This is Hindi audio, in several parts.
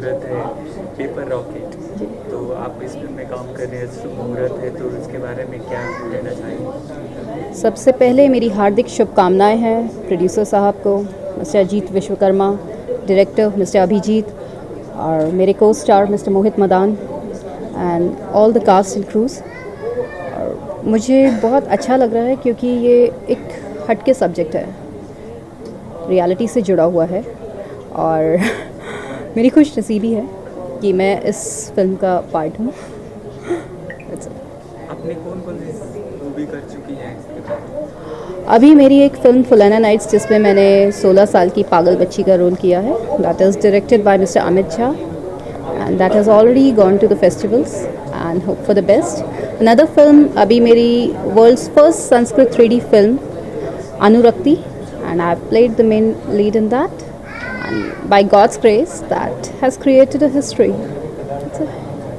मुहूर्त है पेपर रॉकेट, तो आप इस फिल्म में काम कर रहे हैं, शुभ मुहूर्त है, तो इसके बारे में क्या कहना चाहेंगे? सबसे पहले मेरी हार्दिक शुभकामनाएं हैं प्रोड्यूसर साहब को, mister Ajit Vishwakarma, director mister Abhijit और मेरे को star mister Mohit Madan and all the cast and crews. और मुझे बहुत अच्छा लग रहा है क्योंकि ये एक हटके सब्जेक्ट है, रियलिटी से जुड़ा हुआ है और मेरी खुश नसीबी है कि मैं इस फिल्म का पार्ट हूँ। आपने कौन कौन सी मूवी कर चुकी हैं इसके बाद? अभी मेरी एक फिल्म फुलाना नाइट्स जिसमें मैंने 16 साल की पागल बच्ची का रोल किया है, that is directed by mister Amit Shah and that has already gone to the festivals and hope for the best. Another film अभी मेरी world's first Sanskrit 3D film Anurakti and I've played the main lead in that, and by God's grace that has created a history.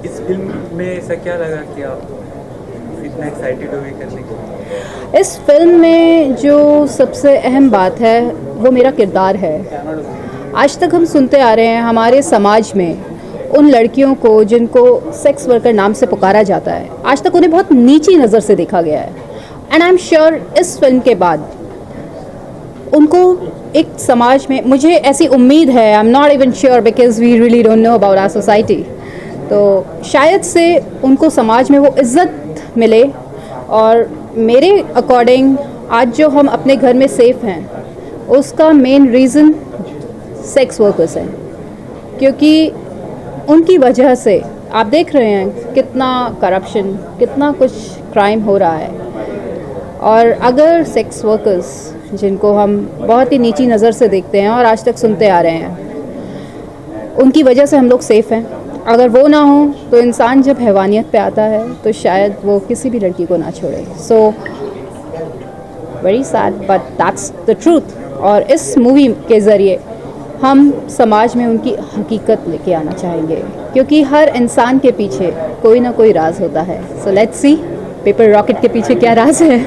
इस फिल्म में ऐसा क्या लगा कि आप इतना एक्साइटेड हो गए करने के? इस फिल्म में जो सबसे अहम बात है वो मेरा किरदार है। आज तक हम सुनते आ रहे हैं हमारे समाज में उन लड़कियों को जिनको सेक्स वर्कर नाम से पुकारा जाता है, आज तक उन्हें बहुत नीची नज़र से देखा गया है। एंड आई एम श्योर इस फिल्म के बाद उनको एक समाज में, मुझे ऐसी उम्मीद है, I am not even sure because we really don't know about our society, तो शायद से उनको समाज में वो इज़्ज़त मिले। और मेरे अकॉर्डिंग आज जो हम अपने घर में सेफ हैं उसका मेन रीज़न सेक्स वर्कर्स हैं, क्योंकि उनकी वजह से आप देख रहे हैं कितना करप्शन, कितना कुछ क्राइम हो रहा है। और अगर सेक्स वर्कर्स जिनको हम बहुत ही नीची नज़र से देखते हैं और आज तक सुनते आ रहे हैं, उनकी वजह से हम लोग सेफ़ हैं। अगर वो ना हो तो इंसान जब हैवानियत पे आता है तो शायद वो किसी भी लड़की को ना छोड़े। So very sad but that's the truth. और इस मूवी के ज़रिए हम समाज में उनकी हकीकत लेके आना चाहेंगे, क्योंकि हर इंसान के पीछे कोई ना कोई राज होता है। So let's C paper rocket के पीछे क्या राज है।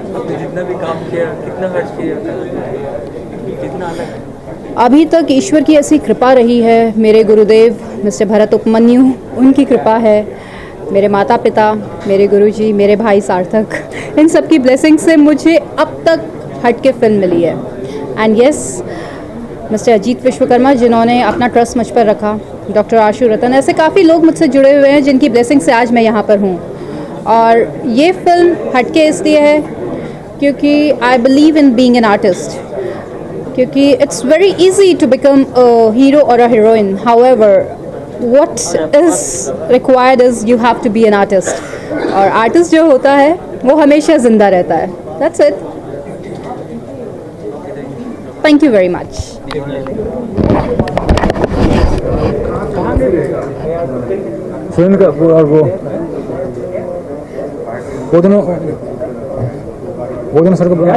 आपने जितना भी काम किया, कितना खर्च किया, कितना अलग? अभी तक ईश्वर की ऐसी कृपा रही है, मेरे गुरुदेव मिस्टर भरत उपमन्यु, उनकी कृपा है, मेरे माता पिता, मेरे गुरुजी, मेरे भाई सार्थक, इन सब की ब्लेसिंग से मुझे अब तक हटके फिल्म मिली है। And yes, mister Ajit Vishwakarma जिन्होंने अपना ट्रस्ट मुझ पर रखा, डॉक्टर आशु रतन, ऐसे काफ़ी लोग मुझसे जुड़े हुए हैं जिनकी ब्लेसिंग से आज मैं यहाँ पर हूँ। और ये फिल्म हटके इसलिए है क्योंकि I believe in being an artist, क्योंकि it's very easy to become a hero और a heroine, however what is required is you have to be an artist. और आर्टिस्ट जो होता है वो हमेशा ज़िंदा रहता है। That's it. Thank you very much. Film का और वो दोनों सर को बुला।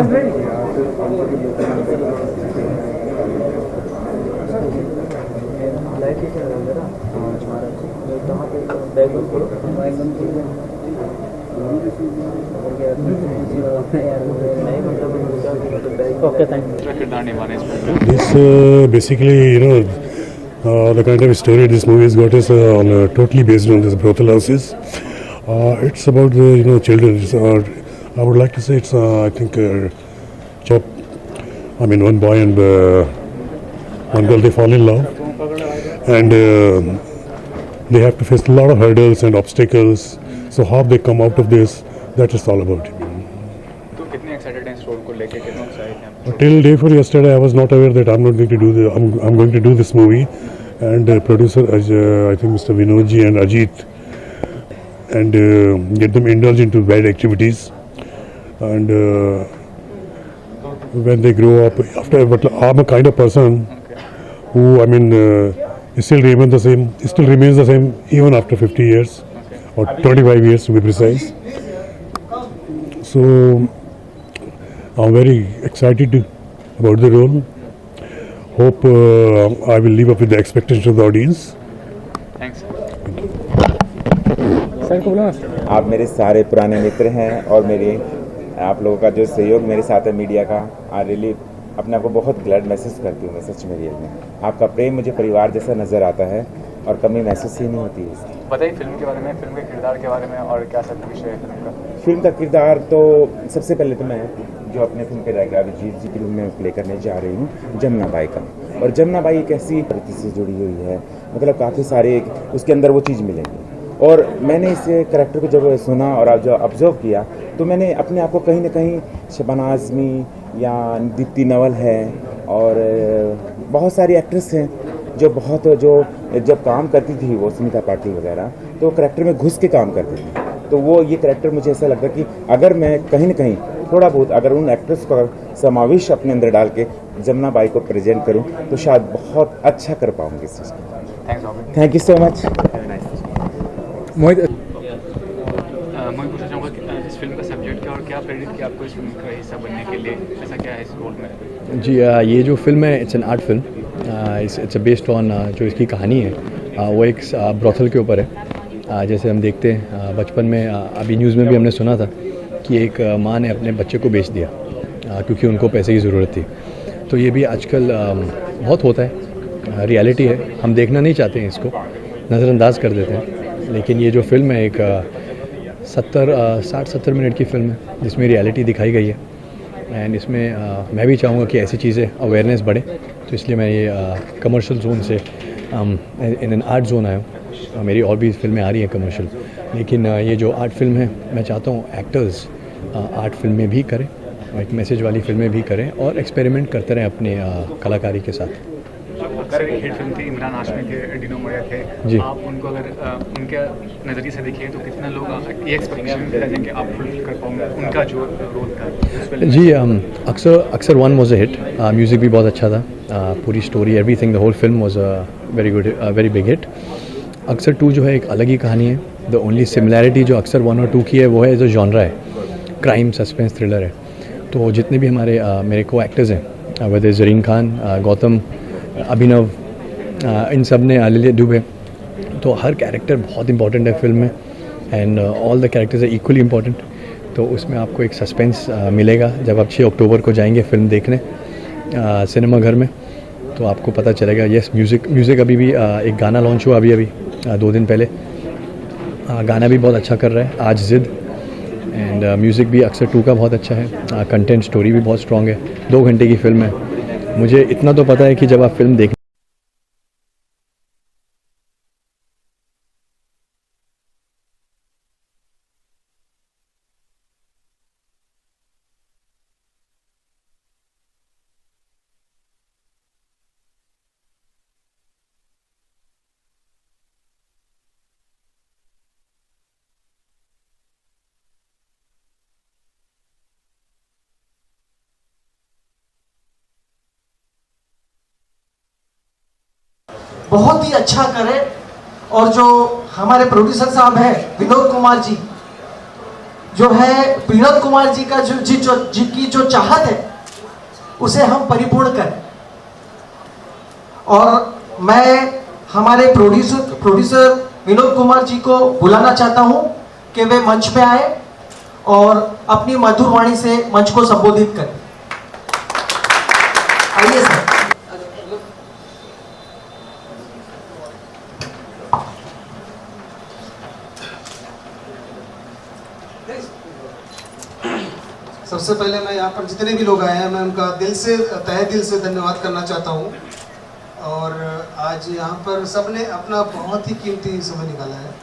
Okay, thank you. This basically, the kind of story this movie has got is totally based on this brothel houses. It's about the children. I would like to say it's I think one boy and one girl, they fall in love, and they have to face a lot of hurdles and obstacles. So how they come out of this, that is all about it. तो कितने एक्साइटेड हैं इस रोल को लेके, कितने एक्साइटेड हैं? Till day before yesterday, I was not aware that I'm not going to do the. I'm going to do this movie, and producer I think Mr. Vinodji and Ajit, and get them indulge into bad activities, and when they grow up, but I'm a kind of person who still remains the same. Still remains the same even after 50 years or 25 years to be precise. So I'm very excited about the role. Hope I will live up with the expectations of the audience. Thanks. आप मेरे सारे पुराने मित्र हैं और मेरे आप लोगों का जो सहयोग मेरे साथ है मीडिया का, आई रियली अपने आप को बहुत ग्लैड महसूस करती हूँ मैं सच में रियल में। आपका प्रेम मुझे परिवार जैसा नज़र आता है और कमी महसूस ही नहीं होती है इसकी। बताइए फिल्म के बारे में, फिल्म के किरदार के बारे में, और क्या सब विषय है फिल्म का? फिल्म का किरदार तो सबसे पहले तो मैं जो अपने फिल्म के डायरेक्टर अभिजीत जी की फिल्म में प्ले करने जा रही हूँ जमुना बाई का। और जमुना बाई एक ऐसी प्रकृति से जुड़ी हुई है, मतलब काफ़ी सारे उसके अंदर वो चीज़ मिलेंगी। और मैंने इस कैरेक्टर को जब सुना और जब ऑब्जर्व किया तो मैंने अपने आप को कहीं ना कहीं शबाना आज़मी या दीप्ति नवल है और बहुत सारी एक्ट्रेस हैं जो जब काम करती थी वो स्मिता पाटिल वगैरह, तो कैरेक्टर में घुस के काम करती थी। तो वो ये कैरेक्टर मुझे ऐसा लगता कि अगर मैं कहीं ना कहीं थोड़ा बहुत अगर उन एक्ट्रेस का समावेश अपने अंदर डाल के जमुना बाई को प्रेजेंट करूं तो शायद बहुत अच्छा कर पाऊंगी इस चीज़ को। Thank you so much. Mohit मैं पूछना चाहूँगा कि इस फिल्म का सब्जेक्ट क्या और क्या प्रेरित किया आपको इस फिल्म का हिस्सा बनने के लिए, ऐसा क्या है इस रोल में? जी ये जो फिल्म है it's an art film, it's based on जो इसकी कहानी है वो एक ब्रोथल के ऊपर है। जैसे हम देखते हैं बचपन में अभी न्यूज़ में भी हमने सुना था कि एक माँ ने अपने बच्चे को बेच दिया क्योंकि उनको पैसे की ज़रूरत थी। तो ये भी आजकल बहुत होता है, रियलिटी है। हम देखना नहीं चाहते हैं, इसको नज़रअंदाज कर देते हैं। लेकिन ये जो फिल्म है एक 60-70 मिनट की फिल्म है जिसमें रियलिटी दिखाई गई है। एंड इसमें मैं भी चाहूँगा कि ऐसी चीज़ें अवेयरनेस बढ़े, तो इसलिए मैं ये कमर्शियल जोन से इन एन आर्ट जोन आया हूँ। मेरी और भी फिल्में आ रही हैं कमर्शियल, लेकिन ये जो आर्ट फिल्म है मैं चाहता हूँ एक्टर्स आर्ट फिल्में भी करें और एक मैसेज वाली फिल्में भी करें और एक्सपेरिमेंट करते रहें अपने कलाकारी के साथ। अगर एक हिट फिल्म थी, इमरान हाशमी थे, डिनो मोरिया थे जी। आप उनको अगर उनके नज़रिए से देखिए तो कितना लोग ये एक्सपेक्टेशन करेंगे कि आप फुलफिल कर पाओगे उनका जो रोल था? जी Aksar one was a hit, music भी बहुत अच्छा था, पूरी story everything the whole film was a very good very big hit. अक्सर 2 जो है एक अलग ही कहानी है। द ओनली सिमिलैरिटी जो अक्सर 1 और 2 की है वो है जो जॉनरा है, क्राइम सस्पेंस थ्रिलर है। तो जितने भी मेरे को एक्टर्स हैं वैसे ज़रीन खान, गौतम, अभिनव, इन सब ने लिलिया दुबे, तो हर कैरेक्टर बहुत इंपॉर्टेंट है फिल्म में and all the characters are equally important. तो उसमें आपको एक सस्पेंस मिलेगा जब आप 6 अक्टूबर को जाएंगे फिल्म देखने सिनेमा घर में, तो आपको पता चलेगा। यस म्यूज़िक अभी भी एक गाना लॉन्च हुआ अभी 2 दिन पहले, गाना भी बहुत अच्छा कर रहा है आज जिद। एंड म्यूज़िक भी अक्सर 2 का बहुत अच्छा है, कंटेंट स्टोरी भी बहुत स्ट्रॉन्ग है। 2 घंटे की फिल्म है। मुझे इतना तो पता है कि जब आप फिल्म देख बहुत ही अच्छा करे। और जो हमारे प्रोड्यूसर साहब हैं विनोद कुमार जी, जो है विनोद कुमार जी का जिनकी जो चाहत है उसे हम परिपूर्ण करें। और मैं हमारे प्रोड्यूसर विनोद कुमार जी को बुलाना चाहता हूं कि वे मंच पे आए और अपनी मधुर वाणी से मंच को संबोधित करें। आइए सर। सबसे पहले मैं यहाँ पर जितने भी लोग आए हैं मैं उनका तहे दिल से धन्यवाद करना चाहता हूँ। और आज यहाँ पर सबने अपना बहुत ही कीमती समय निकाला है।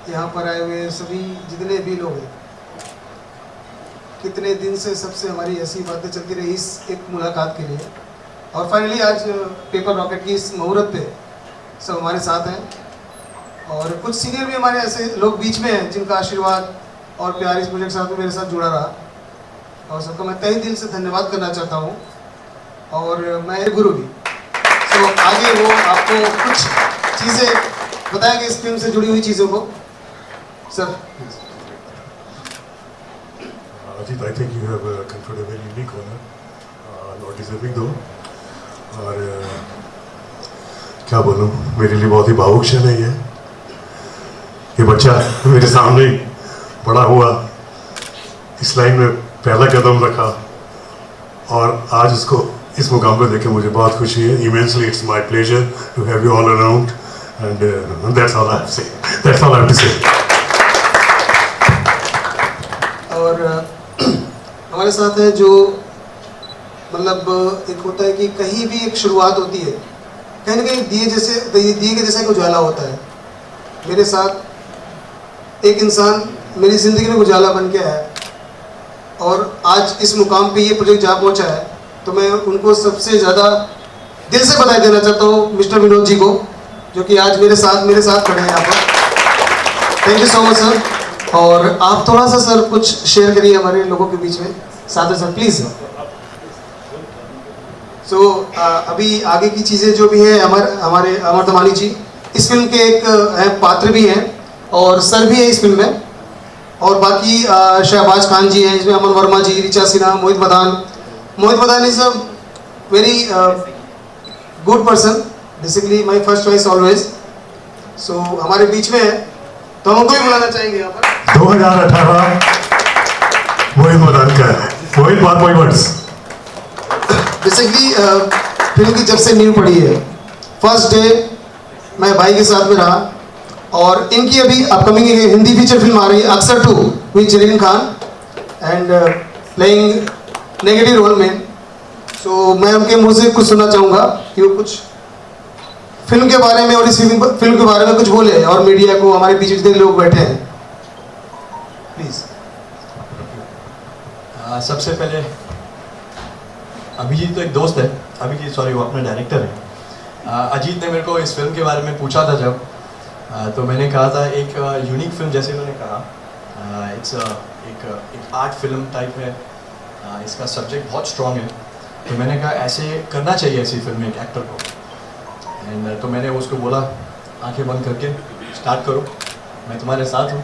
यहाँ पर आए हुए सभी जितने भी लोग हैं, कितने दिन से सबसे हमारी ऐसी बातें चलती रही इस एक मुलाकात के लिए, और फाइनली आज पेपर रॉकेट की इस मुहूर्त पे सब हमारे साथ हैं। और कुछ सीनियर भी हमारे ऐसे लोग बीच में हैं जिनका आशीर्वाद और प्यार इस प्रोजेक्ट साथ में मेरे साथ जुड़ा रहा, और सबको मैं तहे दिल से धन्यवाद करना चाहता हूँ। और मैं गुरु भी तो आगे वो आपको कुछ चीज़ें बताएंगे इस फिल्म से जुड़ी हुई चीज़ों को। Sir Ajit, I think you have conferred a very unique honor, not deserving though. और क्या बोलूँ, मेरे लिए बहुत ही भावुक क्षण है ये बच्चा मेरे सामने बड़ा हुआ, इस लाइन में पहला कदम रखा और आज इसको इस मुकाम पर देखे मुझे बहुत खुशी है. Immensely, it's my pleasure to have you all around, and that's all I have to say. That's all I have to say. और हमारे साथ है जो मतलब एक होता है कि कहीं भी एक शुरुआत होती है, कहीं ना कहीं दिए के जैसा एक उजाला होता है. मेरे साथ एक इंसान मेरी ज़िंदगी में उजाला बन के आया और आज इस मुकाम पे ये प्रोजेक्ट जा पहुंचा है, तो मैं उनको सबसे ज़्यादा दिल से बधाई देना चाहता हूँ मिस्टर विनोद जी को, जो कि आज मेरे साथ खड़े हैं यहाँ पर. Thank you so much sir. और आप थोड़ा सा सर कुछ शेयर करिए हमारे लोगों के बीच में साथ में सर प्लीज़. सो अभी आगे की चीज़ें जो भी है हमारे अमर दमानी जी इस फिल्म के एक पात्र भी हैं और सर भी है इस फिल्म में, और बाकी शहबाज खान जी हैं, इसमें Aman Verma ji, Richa Sinha, Mohit Madan is a very good person, basically my first choice always. So हमारे बीच में है, तो हम उनको भी बुलाना चाहेंगे यहाँ पर. 2018 मोहित मदान का है. मोहित बात वही वर्ड्स. बेसिकली फिल्म की जब से नींव पड़ी है, फर्स्ट डे मैं भाई के साथ में रहा, और इनकी अभी अपकमिंग हिंदी फीचर फिल्म आ रही है Aksar 2 with Zareen Khan and playing negative role में. सो मैं उनके मुंह से कुछ सुनना चाहूँगा कि वो कुछ फिल्म के बारे में और इस फिल्म के बारे में कुछ बोले, और मीडिया को, हमारे पीछे जितने लोग बैठे हैं, प्लीज़. सबसे पहले अभिजीत तो एक दोस्त है, अभिजीत सॉरी वो अपना डायरेक्टर है. अजीत ने मेरे को इस फिल्म के बारे में पूछा था जब, तो मैंने कहा था एक यूनिक फिल्म, जैसे उन्होंने कहा इट्स एक आर्ट फिल्म टाइप है, इसका सब्जेक्ट बहुत स्ट्रॉन्ग है, तो मैंने कहा ऐसे करना चाहिए ऐसी फिल्म एक एक्टर को. एंड तो मैंने उसको बोला आंखें बंद करके स्टार्ट करो, मैं तुम्हारे साथ हूँ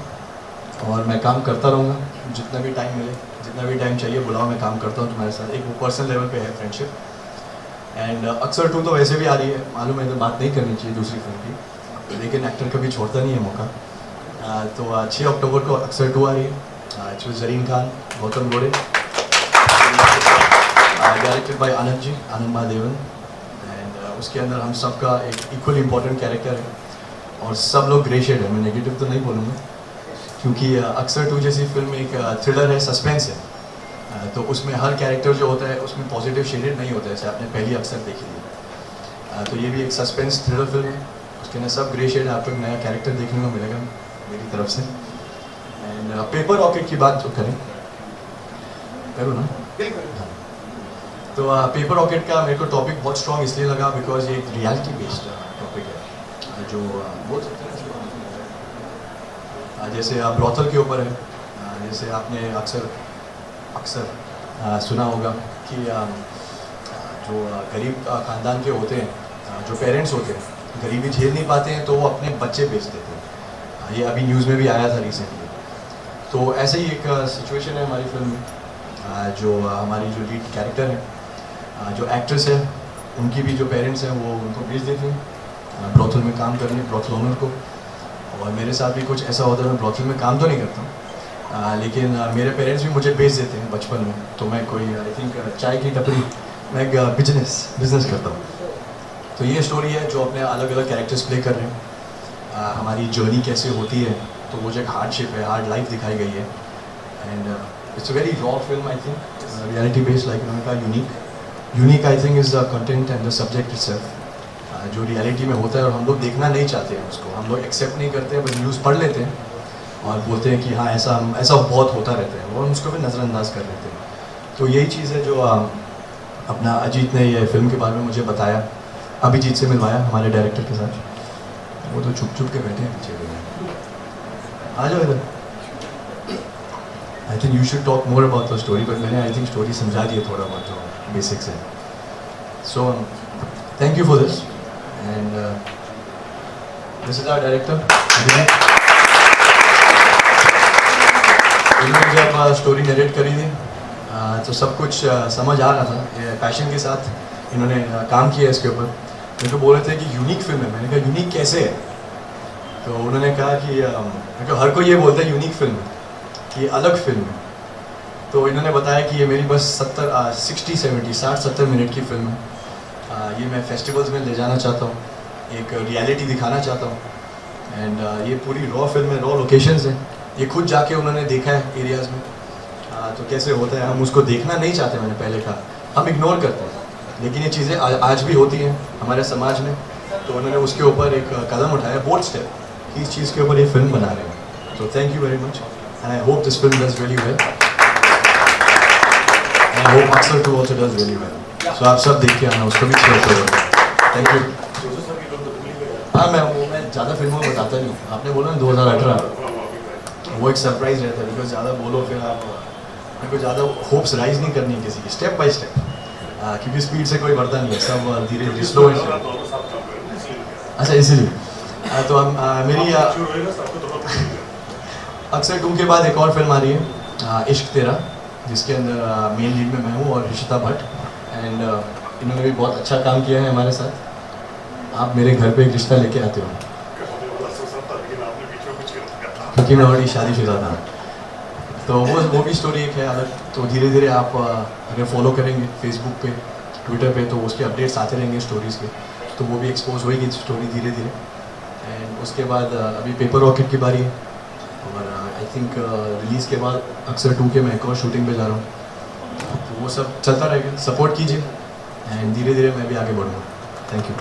और मैं काम करता रहूँगा, जितना भी टाइम मिले, जितना भी टाइम चाहिए बुलाओ, मैं काम करता हूँ तुम्हारे साथ. एक वो पर्सनल लेवल पे है फ्रेंडशिप. एंड अक्सर 2 तो वैसे भी आ रही है, मालूम है, तो बात नहीं करनी चाहिए दूसरी फिल्म की, लेकिन एक्टर कभी छोड़ता नहीं है मौका. तो 6 अक्टूबर को अक्सर 2 आ रही है, जो जरीन खान, गौतम गोरे, directed by Anand Mahadevan. And उसके अंदर हम सबका एक इक्वल इम्पॉर्टेंट कैरेक्टर है, और सब लोग ग्रे शेड है. मैं नेगेटिव तो नहीं बोलूँगा, क्योंकि अक्सर 2 जैसी फिल्म एक थ्रिलर है, सस्पेंस है, तो उसमें हर कैरेक्टर जो होता है उसमें पॉजिटिव शेडेड नहीं होता है, जैसे आपने पहली अक्सर देखी थी. तो ये भी एक सस्पेंस थ्रिलर फिल्म है, उसके अंदर सब ग्रे शेड, आपको एक नया कैरेक्टर देखने को मिलेगा मेरी तरफ से. एंड पेपर रॉकेट की बात जो करें, करूँ ना, तो पेपर रॉकेट का मेरे को टॉपिक बहुत स्ट्रॉन्ग इसलिए लगा बिकॉज ये एक रियलिटी बेस्ड टॉपिक है, जो बोल सकते हैं जैसे ब्रॉथल के ऊपर है. जैसे आपने अक्सर सुना होगा कि जो गरीब ख़ानदान के होते हैं, जो पेरेंट्स होते हैं, गरीबी झेल नहीं पाते हैं तो वो अपने बच्चे बेच देते हैं. ये अभी न्यूज़ में भी आया था रिसेंटली. तो ऐसे ही एक सिचुएशन है हमारी फिल्म में. जो हमारी जो लीड कैरेक्टर है, जो एक्ट्रेस है, उनकी भी जो पेरेंट्स हैं वो उनको बेच देते हैं ब्रॉथल में काम करने, ब्रॉथल ओनर को. और मेरे साथ भी कुछ ऐसा होता है, मैं ब्रॉथल में काम तो नहीं करता हूँ, लेकिन मेरे पेरेंट्स भी मुझे बेच देते हैं बचपन में. तो मैं कोई आई थिंक चाय की टपरी, मैं एक बिजनेस करता हूँ. तो ये स्टोरी है जो अपने अलग अलग कैरेक्टर्स प्ले कर रहे हैं. हमारी जर्नी कैसे होती है, तो वो जो एक हार्डशिप है, हार्ड लाइफ दिखाई गई है. And it's a very raw film, I think reality based, like उन्होंने कहा unique I think is the content and the subject itself, जो रियलिटी में होता है और हम लोग देखना नहीं चाहते हैं उसको, हम लोग एक्सेप्ट नहीं करते हैं, बस न्यूज़ पढ़ लेते हैं और बोलते हैं कि हाँ ऐसा बहुत होता रहता है, और उसको भी नज़रअंदाज कर लेते हैं. तो यही चीज़ है जो अपना अजीत ने ये फिल्म के बारे में मुझे बताया, अभिजीत से मिलवाया हमारे डायरेक्टर के साथ. वो तो छुप के बैठे हैं पीछे. आ जाओ इधर. I think you should talk more about the story, but मैंने आई थिंक स्टोरी समझा दी है थोड़ा बहुत जो बेसिक्स है. So thank you for this. And this is our director. इन्होंने जब स्टोरी नरेट करी थी तो सब कुछ समझ आ रहा था, पैशन के साथ इन्होंने काम किया इसके ऊपर. मेरे को बोल रहे थे कि यूनिक फिल्म है. मैंने कहा यूनिक कैसे है, तो उन्होंने कहा कि हर कोई ये बोलता है यूनिक फिल्म है, कि अलग फिल्म है. तो इन्होंने बताया कि ये मेरी बस 60-70 मिनट की फिल्म है। ये मैं फेस्टिवल्स में ले जाना चाहता हूँ, एक रियलिटी दिखाना चाहता हूँ। एंड ये पूरी रॉ फिल्म है, रॉ लोकेशंस हैं। ये खुद जाके उन्होंने देखा है एरियाज़ में, तो कैसे होता है। हम उसको देखना नहीं चाहते, मैंने पहले कहा, हम इग्नोर करते हैं, लेकिन ये चीज़ें आज भी होती हैं हमारे समाज में। तो उन्होंने उसके ऊपर एक कदम उठाया, बोल्ड स्टेप, कि इस चीज़ के ऊपर ये फिल्म बना रहे हैं। तो thank you very much and I hope this film does really well. I hope Aksar two also does really well. So आप सब देख के आना, उसको भी शेयर करो। Thank you. हाँ, मैं ज़्यादा फिल्मों में बताता नहीं हूँ। आपने बोला ना 2018, वो एक सरप्राइज रहता है, बिकॉज ज़्यादा बोलो फिर आप, मेरे को ज़्यादा होप्स राइज नहीं करनी है किसी की, स्टेप बाय स्टेप, क्योंकि स्पीड से कोई बढ़ता नहीं है, सब धीरे धीरे स्लो एंड स्लो। अच्छा, इसीलिए तो हम मेरी अक्सर 2 के बाद एक और फिल्म आ रही है, इश्क तेरा, जिसके अंदर मेन लीड में मैं हूँ और ऋषिता भट्ट। एंड इन्होंने भी बहुत अच्छा काम किया है हमारे साथ। आप मेरे घर पे एक रिश्ता लेके आते हो, क्योंकि मैं ऑलरेडी शादीशुदा था। तो वो भी स्टोरी एक है अलग। तो धीरे धीरे आप अगर फॉलो करेंगे फेसबुक पे, ट्विटर पे, तो उसके अपडेट्स आते रहेंगे स्टोरीज़ के, तो वो भी एक्सपोज होएगी स्टोरी धीरे धीरे। एंड उसके बाद अभी पेपर रॉकेट की बारी है, और आई थिंक रिलीज़ के बाद अक्सर 2 के मैं एक और शूटिंग पे जा रहा हूँ। तो वो सब चलता रहेगा, सपोर्ट कीजिए एंड धीरे धीरे मैं भी आगे बढ़ूँगा। Thank you.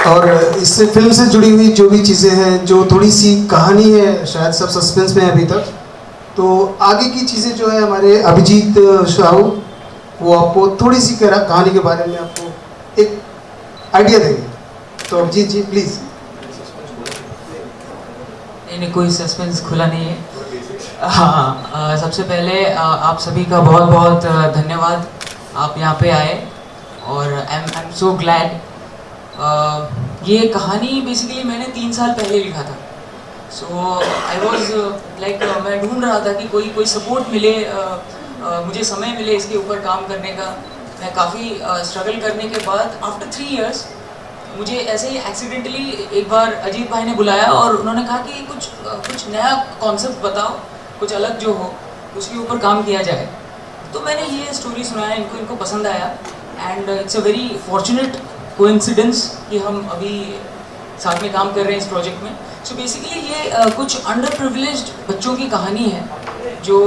और इससे फिल्म से जुड़ी हुई जो भी चीज़ें हैं, जो थोड़ी सी कहानी है, शायद सब सस्पेंस में है अभी तक, तो आगे की चीज़ें जो है हमारे अभिजीत शाहू वो आपको थोड़ी सी कहानी के बारे में आपको एक आइडिया देंगे। तो अभिजीत जी प्लीज़। नहीं, कोई सस्पेंस खुला नहीं है। हाँ, सबसे पहले आप सभी का बहुत बहुत धन्यवाद, आप यहाँ पे आए, और आई एम सो ग्लैड। ये कहानी बेसिकली मैंने 3 साल पहले लिखा था। सो आई वॉज लाइक, मैं ढूंढ रहा था कि कोई सपोर्ट मिले, मुझे समय मिले इसके ऊपर काम करने का। मैं काफ़ी स्ट्रगल करने के बाद आफ्टर 3 इयर्स मुझे ऐसे ही एक्सीडेंटली एक बार अजीत भाई ने बुलाया और उन्होंने कहा कि कुछ नया कॉन्सेप्ट बताओ, कुछ अलग जो हो, उसके ऊपर काम किया जाए। तो मैंने ये स्टोरी सुनाया, इनको पसंद आया, and it's a very fortunate coincidence कि हम अभी साथ में काम कर रहे हैं इस प्रोजेक्ट में। सो बेसिकली ये कुछ अंडर प्रिविलेज्ड बच्चों की कहानी है जो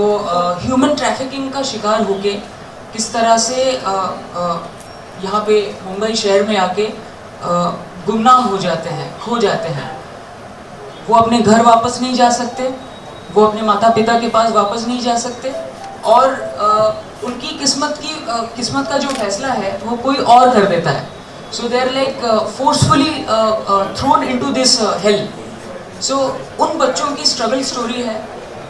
ह्यूमन ट्रैफिकिंग का शिकार होके किस तरह से यहाँ पे मुंबई शहर में आके गुमनाम हो जाते हैं, खो जाते हैं। वो अपने घर वापस नहीं जा सकते, वो अपने माता पिता के पास वापस नहीं जा सकते, और उनकी किस्मत का जो फैसला है वो कोई और कर देता है। So they are like forcefully thrown into this hell. So उन बच्चों की स्ट्रगल स्टोरी है,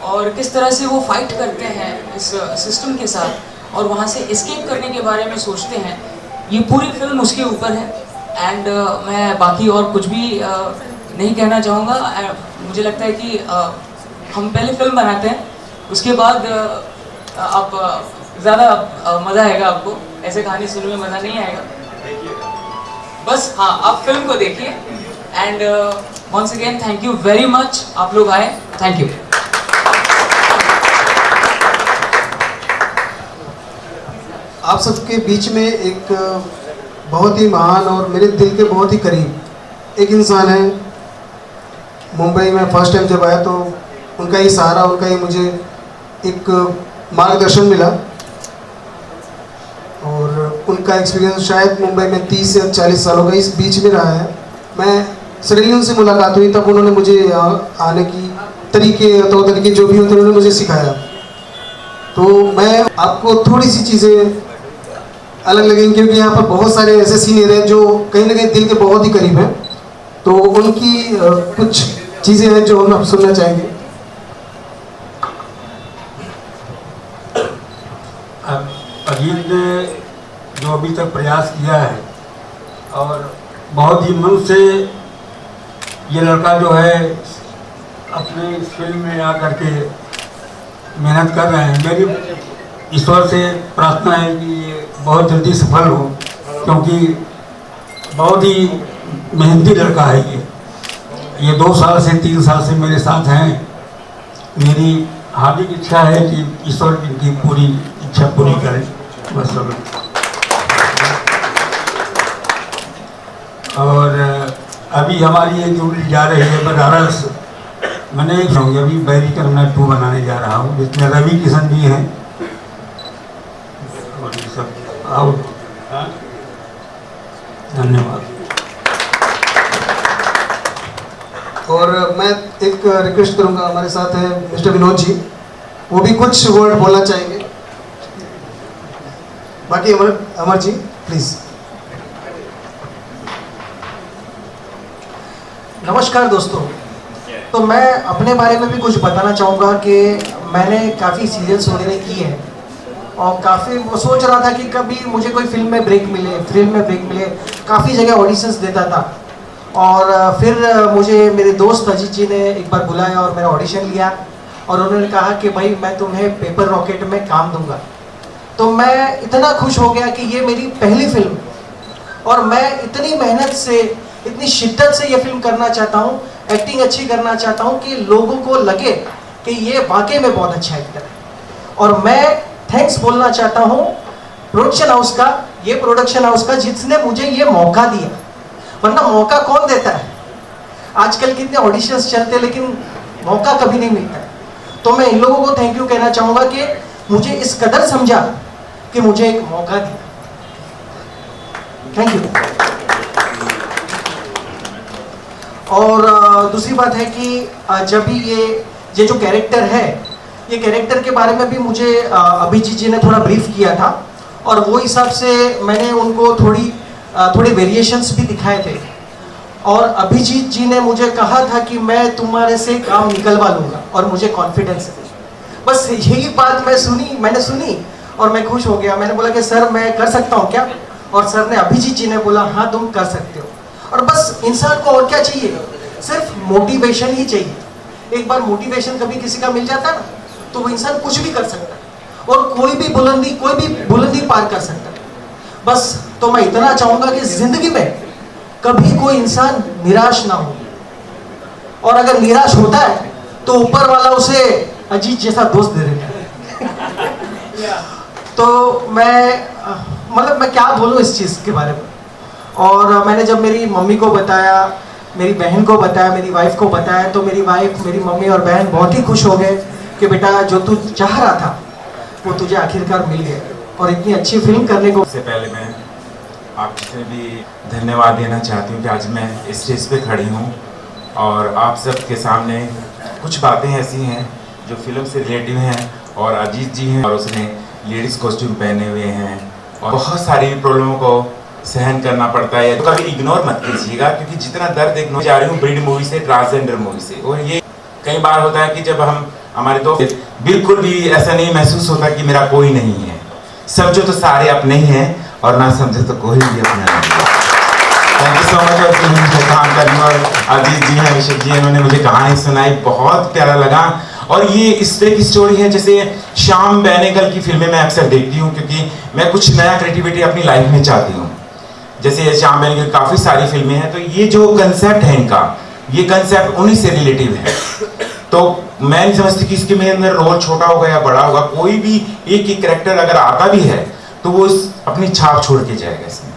और किस तरह से वो फाइट करते हैं इस सिस्टम के साथ और वहाँ से एस्केप करने के बारे में सोचते हैं। ये पूरी फिल्म उसके ऊपर है। एंड मैं बाकी और कुछ भी नहीं कहना चाहूँगा। मुझे लगता है कि हम पहले फिल्म बनाते हैं, उसके बाद आप ज़्यादा मज़ा आएगा आपको। ऐसे कहानी सुनने में मज़ा नहीं आएगा। बस हाँ, आप फिल्म को देखिए। And once again thank you very much, आप लोग आए, थैंक यू। आप सबके बीच में एक बहुत ही महान और मेरे दिल के बहुत ही करीब एक इंसान है। मुंबई में फर्स्ट टाइम जब आया तो उनका ही सहारा, उनका ही मुझे एक मार्गदर्शन मिला, और उनका एक्सपीरियंस शायद मुंबई में 30 या 40 सालों का इस बीच में रहा है। मैं सडनली उनसे मुलाकात हुई, तब उन्होंने मुझे यहाँ आने की तरीके जो भी होते हैं उन्होंने मुझे सिखाया। तो मैं आपको थोड़ी सी चीज़ें अलग लगेंगी, क्योंकि यहाँ पर बहुत सारे ऐसे सीनियर हैं जो कहीं ना कहीं दिल के बहुत ही करीब हैं। तो उनकी कुछ चीज़ें हैं जो हम सुनना चाहेंगे। अजीत ने जो अभी तक प्रयास किया है, और बहुत ही मन से ये लड़का जो है अपने इस फिल्म में आकर के मेहनत कर रहे हैं। मेरी ईश्वर से प्रार्थना है कि ये बहुत जल्दी सफल हो, क्योंकि बहुत ही मेहनती लड़का है ये 2 साल से 3 साल से मेरे साथ हैं। मेरी हार्दिक इच्छा है कि ईश्वर इनकी पूरी इच्छा पूरी करे बस। और अभी हमारी एक यूनिट जा रही है बनारस, मैंने अभी बैरिकर मैं 2 बनाने जा रहा हूँ, जिसमें रवि किशन जी हैं और ये सब आओ। धन्यवाद। और मैं एक रिक्वेस्ट करूंगा, हमारे साथ है मिस्टर विनोद जी, वो भी कुछ वर्ड बोलना चाहेंगे। बाकी अमर जी प्लीज। नमस्कार दोस्तों, तो मैं अपने बारे में भी कुछ बताना चाहूँगा कि मैंने काफ़ी सीरियल्स वगैरह किए हैं और काफ़ी सोच रहा था कि कभी मुझे कोई फिल्म में ब्रेक मिले, काफ़ी जगह ऑडिशंस देता था। और फिर मुझे मेरे दोस्त अजीत जी ने एक बार बुलाया और मेरा ऑडिशन लिया और उन्होंने कहा कि भाई मैं तुम्हें पेपर रॉकेट में काम दूंगा। तो मैं इतना खुश हो गया कि ये मेरी पहली फिल्म और मैं इतनी मेहनत से, इतनी शिद्दत से ये फिल्म करना चाहता हूँ, एक्टिंग अच्छी करना चाहता हूँ कि लोगों को लगे कि ये वाकई में बहुत अच्छा एक्टर है। और मैं थैंक्स बोलना चाहता हूँ प्रोडक्शन हाउस का, ये प्रोडक्शन हाउस का जिसने मुझे ये मौका दिया, वरना मौका कौन देता है। आजकल कितने ऑडिशंस चलते हैं लेकिन मौका कभी नहीं मिलता है। तो मैं इन लोगों को थैंक यू कहना चाहूँगा कि मुझे इस कदर समझा कि मुझे एक मौका दिया। Thank you. और दूसरी बात है कि जब भी ये जो कैरेक्टर है, ये कैरेक्टर के बारे में भी मुझे अभिजीत जी ने थोड़ा ब्रीफ किया था और वो हिसाब से मैंने उनको थोड़े वेरिएशंस भी दिखाए थे। और अभिजीत जी ने मुझे कहा था कि मैं तुम्हारे से काम निकलवा लूँगा और मुझे कॉन्फिडेंस है। बस यही बात मैंने सुनी और मैं खुश हो गया। मैंने बोला कि सर मैं कर सकता हूँ क्या? और सर ने, अभिजीत जी ने बोला हाँ तुम कर सकते हो। और बस इंसान को और क्या चाहिए, सिर्फ मोटिवेशन ही चाहिए। एक बार मोटिवेशन कभी किसी का मिल जाता है ना, तो वो इंसान कुछ भी कर सकता है और कोई भी बुलंदी पार कर सकता है। बस तो मैं इतना चाहूँगा कि जिंदगी में कभी कोई इंसान निराश ना हो, और अगर निराश होता है तो ऊपर वाला उसे अजीत जैसा दोस्त दे देता है। तो मैं क्या बोलूँ इस चीज़ के बारे में। और मैंने जब मेरी मम्मी को बताया, मेरी बहन को बताया, मेरी वाइफ को बताया, तो मेरी वाइफ, मेरी मम्मी और बहन बहुत ही खुश हो गए कि बेटा जो तू चाह रहा था वो तुझे आखिरकार मिल गया और इतनी अच्छी फिल्म करने को। सबसे पहले मैं आपसे भी धन्यवाद देना चाहती हूँ कि आज मैं इस स्टेज पे खड़ी हूँ और आप सब के सामने कुछ बातें ऐसी हैं जो फिल्म से रिलेटिव हैं। और अजीत जी हैं और उसने लेडीज़ कॉस्ट्यूम पहने हुए हैं और बहुत सारी प्रॉब्लमों को सहन करना पड़ता है। तो कभी इग्नोर मत कीजिएगा, क्योंकि जितना दर्द इग्नोर जा रही हूँ ब्रीड मूवी से, ट्रांसजेंडर मूवी से। और ये कई बार होता है कि जब हम हमारे दोस्त, बिल्कुल भी ऐसा नहीं महसूस होता कि मेरा कोई नहीं है। समझो तो सारे अपने ही हैं और ना समझो तो कोई भी अपना नहीं है। Thank you so much. और फिल्म काम करने और अजीत जी हैं, अभिषेक जी हैं, उन्होंने मुझे कहानी सुनाई, बहुत प्यारा लगा। और ये इस तरह की स्टोरी है जैसे श्याम बेनेगल की फिल्में मैं अक्सर देखती हूँ, क्योंकि मैं कुछ नया क्रिएटिविटी अपनी लाइफ में चाहती हूँ। जैसे श्याम बेनेगल काफ़ी सारी फिल्में हैं, तो ये जो कंसेप्ट है इनका, ये कंसेप्ट उन्हीं से रिलेटिव है। तो मैं नहीं समझती कि इसके मेरे अंदर रोल छोटा होगा या बड़ा होगा, कोई भी एक ही कैरेक्टर अगर आता भी है तो वो अपनी छाप छोड़ के जाएगा इसमें।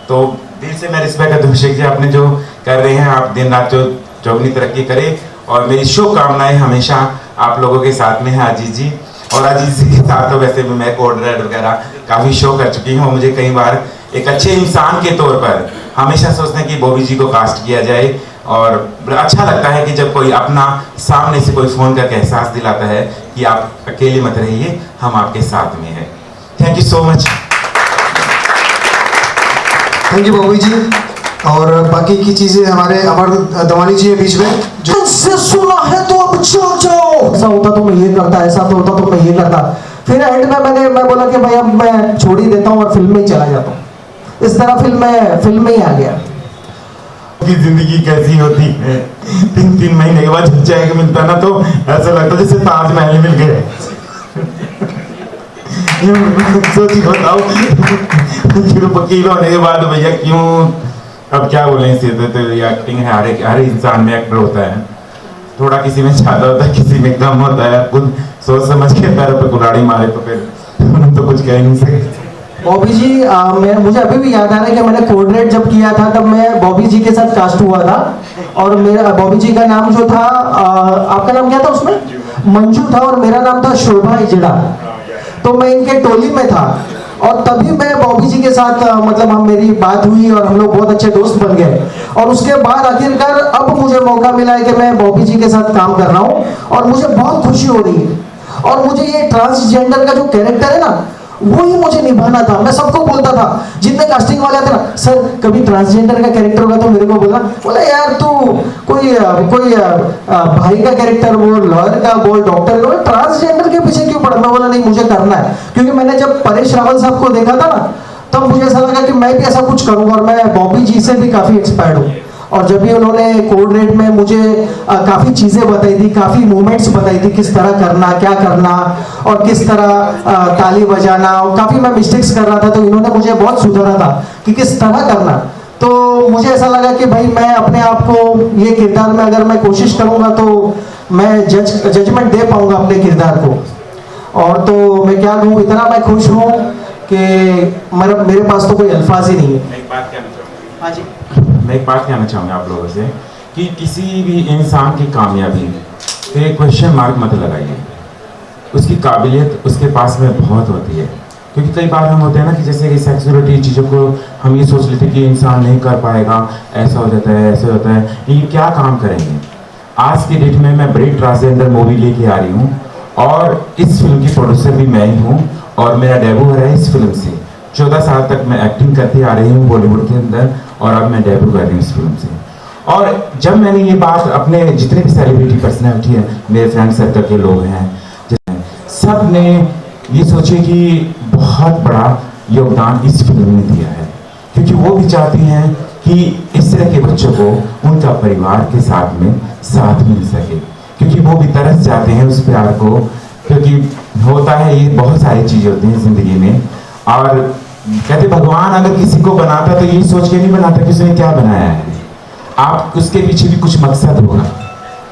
तो दिल से मैं रिस्पेक्ट करता हूँ अभिषेक जी, आपने जो कर रहे हैं, आप दिन रात जो चौगनी तरक्की करें। और मेरी शुभकामनाएं हमेशा आप लोगों के साथ में है अजीत जी। और अजीत जी के साथ तो वैसे भी मैं कोऑर्डिनेटर वगैरह काफ़ी शो कर चुकी हूँ। मुझे कई बार एक अच्छे इंसान के तौर पर हमेशा सोचते हैं कि बॉबी जी को कास्ट किया जाए, और अच्छा लगता है कि जब कोई अपना सामने से कोई फ़ोन करके एहसास दिलाता है कि आप अकेले मत रहिए, हम आपके साथ में हैं। Thank you so much. Thank you Bobby ji. और बाकी की चीज़ें हमारे अमर दवानी जी है बीच में, जो से सुना है तो अब चल जाओ, ऐसा होता तो मैं ये करता, ऐसा तो होता तो मैं ये करता। फिर एंड में मैं बोला कि भाई अब मैं छोड़ ही देता हूँ और फिल्म में ही चला जाता हूँ। इस तरह फिल्म में ही आ गया। की जिंदगी कैसी होती है, 3 महीने के बाद जब चेक मिलता ना तो ऐसा लगता जैसे ताजमहल मिल गए। सोची बताओ, वकील होने के बाद भैया क्यों, अब क्या बोले, इसे तो एक्टिंग है, हर इंसान में एक्टर होता है। थोड़ा किसी में ज़्यादा होता है, किसी में कम होता है। खुद सोच समझ के पैरों पे कुल्हाड़ी मारे तो फिर तो कुछ कह नहीं सकते। बॉबी जी मुझे अभी भी याद आ रहा है कि मैंने कोऑर्डिनेट जब किया था तब मैं बॉबी जी के साथ कास्ट हुआ था, और मेरा बॉबी जी का नाम जो था, आपका नाम क्या था उसमें? मंजू था, और मेरा नाम था शोभा इजड़ा। तो मैं इनके टोली में था, और तभी मैं बॉबी जी के साथ मतलब मेरी बात हुई और हम लोग बहुत अच्छे दोस्त बन गए। और उसके बाद आखिरकार अब मुझे मौका मिला है कि मैं बॉबी जी के साथ काम कर रहा हूँ, और मुझे बहुत खुशी हो रही है। और मुझे ये ट्रांसजेंडर का जो कैरेक्टर है ना, वो ही मुझे निभाना था। मैं सबको बोलता था, जितने कास्टिंग वाले थे ना, सर कभी ट्रांसजेंडर का कैरेक्टर होगा तो मेरे को बोला यार तू कोई भाई का कैरेक्टर बोल, लॉयर का बोल, डॉक्टर का बोल, ट्रांसजेंडर के पीछे क्यों पड़ा? मैं बोला नहीं, मुझे करना है। क्योंकि मैंने जब परेश रावल साहब को देखा था ना, तब मुझे ऐसा लगा कि मैं भी ऐसा कुछ करूंगा, और मैं बॉबी जी से भी काफी एक्सपायर्ड हूँ। और जब भी उन्होंने कोऑर्डिनेट में मुझे काफ़ी चीज़ें बताई थी, काफ़ी मूवमेंट्स बताई थी, किस तरह करना, क्या करना, और किस तरह ताली बजाना, और काफ़ी मैं मिस्टेक्स कर रहा था, तो इन्होंने मुझे बहुत सुधारा था कि किस तरह करना। तो मुझे ऐसा लगा कि भाई मैं अपने आप को ये किरदार में अगर मैं कोशिश करूँगा तो मैं जजमेंट दे पाऊँगा अपने किरदार को। और तो मैं क्या कहूँ, इतना मैं खुश हूँ कि मेरे पास तो कोई अल्फाज ही नहीं है। एक बात कहना चाहूँगा। हाँ जी, मैं एक बात कहना चाहूँगा आप लोगों से कि किसी भी इंसान की कामयाबी पे क्वेश्चन मार्क मत लगाइए। उसकी काबिलियत उसके पास में बहुत होती है। क्योंकि कई बार हम होते हैं ना कि जैसे कि सेक्सुअलिटी चीज़ों को हम ये सोच लेते हैं कि इंसान नहीं कर पाएगा, ऐसा हो जाता है, ऐसा होता है, ये क्या काम करेंगे। आज की डेट में मैं बड़ी ट्रांसजेंडर मूवी लेके आ रही हूँ, और इस फिल्म की प्रोड्यूसर भी मैं ही हूँ, और मेरा डेब्यू हो रहा है इस फिल्म से। 14 साल तक मैं एक्टिंग करती आ रही हूँ बॉलीवुड के अंदर, और अब मैं डेब्यू कर रही हूँ इस फिल्म से। और जब मैंने ये बात अपने जितने भी सेलिब्रिटी पर्सनैलिटी है, मेरे फ्रेंड सर्कल के लोग हैं, सब ने ये सोचे कि बहुत बड़ा योगदान इस फिल्म में दिया है, क्योंकि वो भी चाहती हैं कि इस तरह के बच्चों को उनका परिवार के साथ में साथ मिल सके, क्योंकि वो भी तरस जाते हैं उस प्यार को। क्योंकि होता है, ये बहुत सारी चीज़ें होती हैं ज़िंदगी में, और कहते भगवान अगर किसी को बनाता तो ये सोच के नहीं बनाता कि उसने क्या बनाया है, आप उसके पीछे भी कुछ मकसद होगा,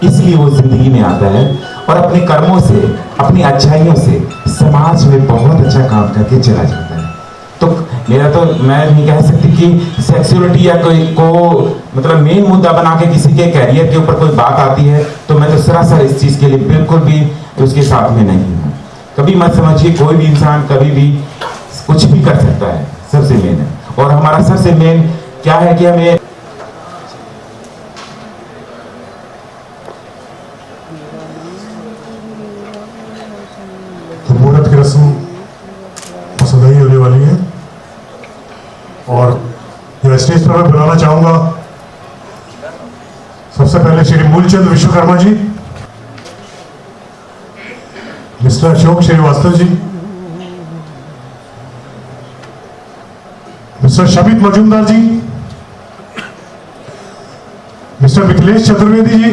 इसलिए वो जिंदगी में आता है, और अपने कर्मों से, अपनी अच्छाइयों से समाज में बहुत अच्छा काम करके चला जाता है। तो मेरा तो मैं नहीं कह सकती कि सेक्सुअलिटी या कोई को मतलब मेन मुद्दा बना के किसी के कैरियर के ऊपर कोई बात आती है, तो मैं तो सरासर इस चीज़ के लिए बिल्कुल भी उसके साथ में नहीं हूँ। कभी मत समझिए, कोई भी इंसान कभी भी कुछ भी कर सकता है, सबसे मेन है। और हमारा सबसे मेन क्या है कि हमें तो मुहूर्त की रस्म पसंद ही होने वाली है, और जो स्टेज पर मैं बुलाना चाहूंगा सबसे पहले Shri Mulchand Vishwakarma ji, mister Ashok Srivastava ji, mister Shabit Majumdar ji, mister Mithilesh Chaturvedi ji,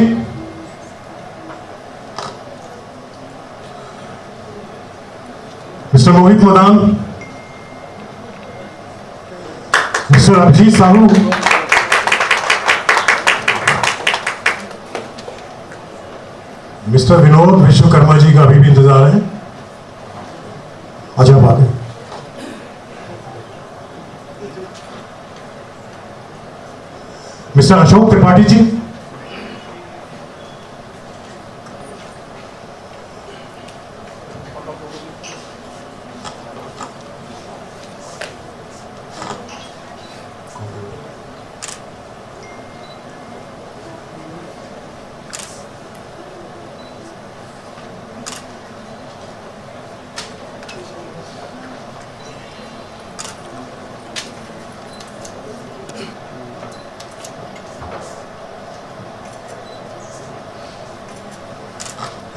mister Mohit Madan, mister Abhijit Sahu, mister Vinod Vishwakarma ji का अभी भी इंतजार है। अच्छा बात है, mister Ashok Tripathi ji,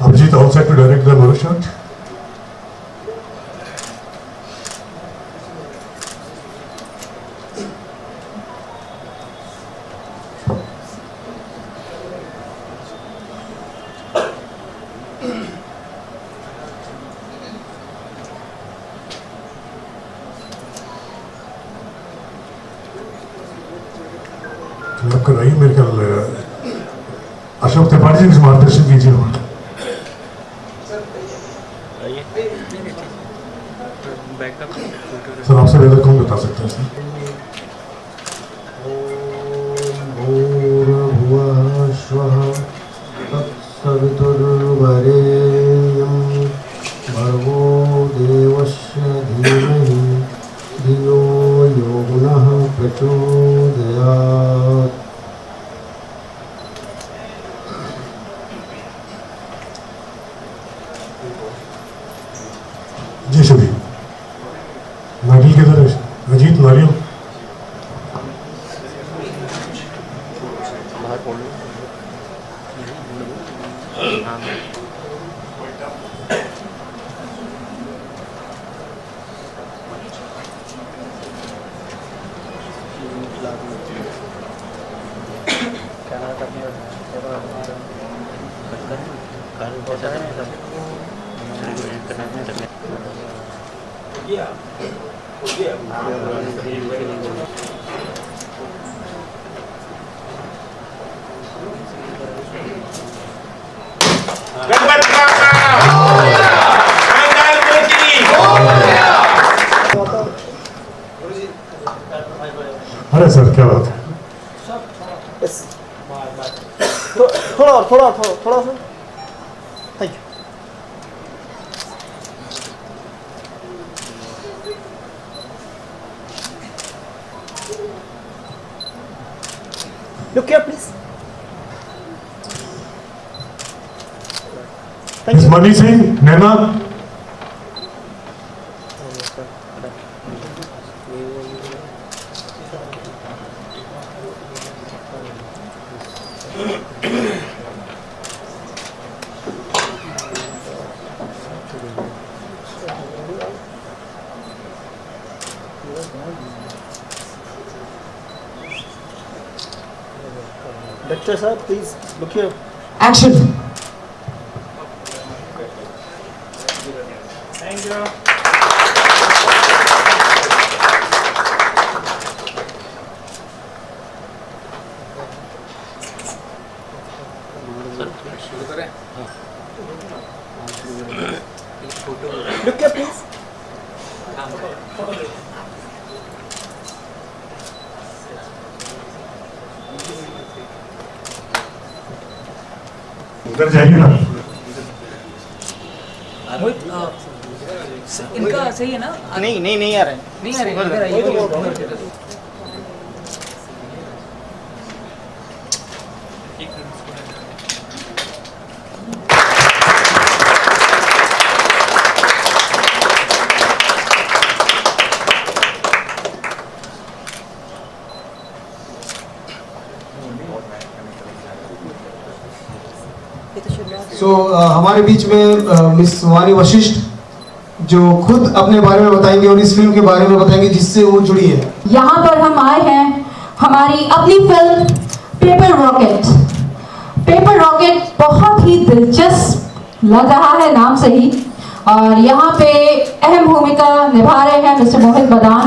Abhijit all set to direct the motor shot. Clap कराइए मेरे ख्याल अशोक त्रिपाठी जी कुछ मार्गदर्शन कीजिए। सर आपसे बेहतर कौन बता सकता है सर? भूर्भुवः स्वः तत्सवितुर्वरेण्यं भर्गो देवस्य धीमहि धियो यो नः प्रचोदयात्। जी शबी नारियल किधर है? अजीत नारियल अरे सर क्या बात है। थोड़ा सा thank you. Look here, please. Thank you. Money Singh Naina Director sir, please look here. Action. Thank you. Look here, please. उधर जाइए ना। इनका सही है ना? नहीं आ रहे हैं। नहीं आ रहे, इधर आइए। हमारे बीच में मिस वानी वशिष्ठ जो खुद अपने बारे में बताएंगे और इस फिल्म के बारे में बताएंगे जिससे वो जुड़ी है। यहाँ पर हम आए हैं हमारी अपनी film paper rocket. Paper rocket बहुत ही दिलचस्प लग रहा है नाम से ही, और यहाँ पे अहम भूमिका निभा रहे हैं mister Mohit Badan.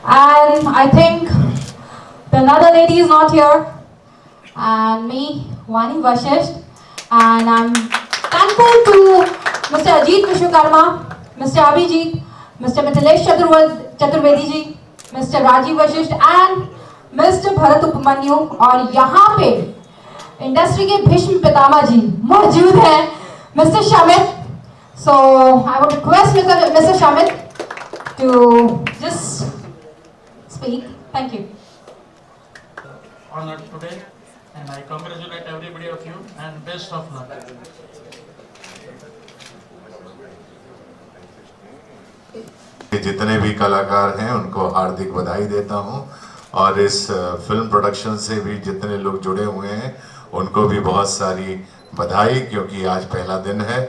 And I think the another lady is not here and me Vani Vashishtha, and I'm thankful to Mr. Ajit Vishwakarma, Mr. Abhijit, Mr. Mithilesh Chaturvedi ji, Mr. Rajiv Vashisht and Mr. Bharat Upamanyu। और यहाँ पे इंडस्ट्री के भीष्म पितामह जी मौजूद हैं, Mr. Shamit। So I would request Mr. Shamit to just speak. Thank you. Honored today, and I congratulate everybody of you and best of luck. जितने भी कलाकार हैं उनको हार्दिक बधाई देता हूं, और इस फिल्म प्रोडक्शन से भी जितने लोग जुड़े हुए हैं उनको भी बहुत सारी बधाई, क्योंकि आज पहला दिन है,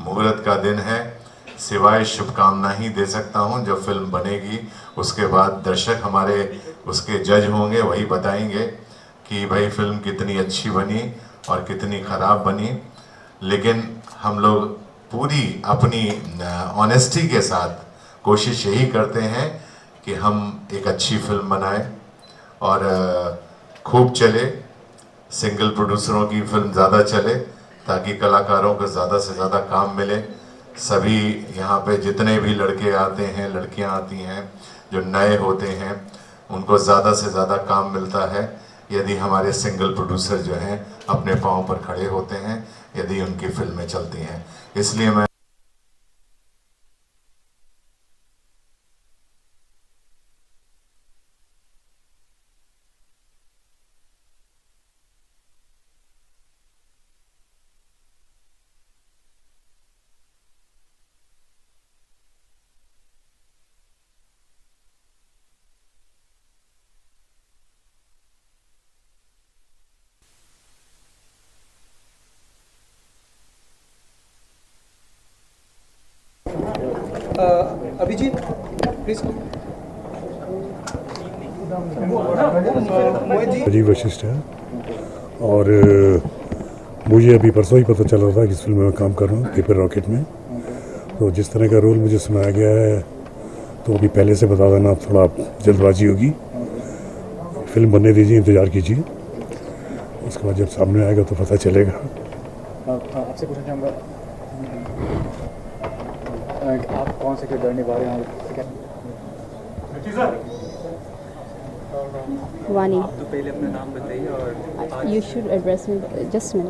मुहूर्त का दिन है। सिवाय शुभकामना ही दे सकता हूं। जब फिल्म बनेगी उसके बाद दर्शक हमारे उसके जज होंगे, वही बताएंगे कि भाई फिल्म कितनी अच्छी बनी और कितनी ख़राब बनी। लेकिन हम लोग पूरी अपनी ऑनेस्टी के साथ कोशिश यही करते हैं कि हम एक अच्छी फिल्म बनाएं और खूब चले, सिंगल प्रोड्यूसरों की फिल्म ज़्यादा चले ताकि कलाकारों को ज़्यादा से ज़्यादा काम मिले। सभी यहाँ पे जितने भी लड़के आते हैं, लड़कियाँ आती हैं, जो नए होते हैं, उनको ज़्यादा से ज़्यादा काम मिलता है यदि हमारे सिंगल प्रोड्यूसर जो हैं अपने पाँव पर खड़े होते हैं, यदि उनकी फिल्में चलती हैं। इसलिए मैं अभिजीत प्लीज। अजीब वशिष्ठ है और मुझे अभी परसों ही पता चल रहा था कि इस फिल्म में मैं काम कर रहा हूँ, पेपर रॉकेट में। तो जिस तरह का रोल मुझे सुनाया गया है तो अभी पहले से बता देना थोड़ा जल्दबाजी होगी। फिल्म बनने दीजिए, इंतज़ार कीजिए, उसके बाद जब सामने आएगा तो पता चलेगा। आपसे पूछना चाहूँगा, आप कौन से किरदार निभा रहे हैं? वानी, आप तो पहले अपना नाम बताइए और you should address me just minute.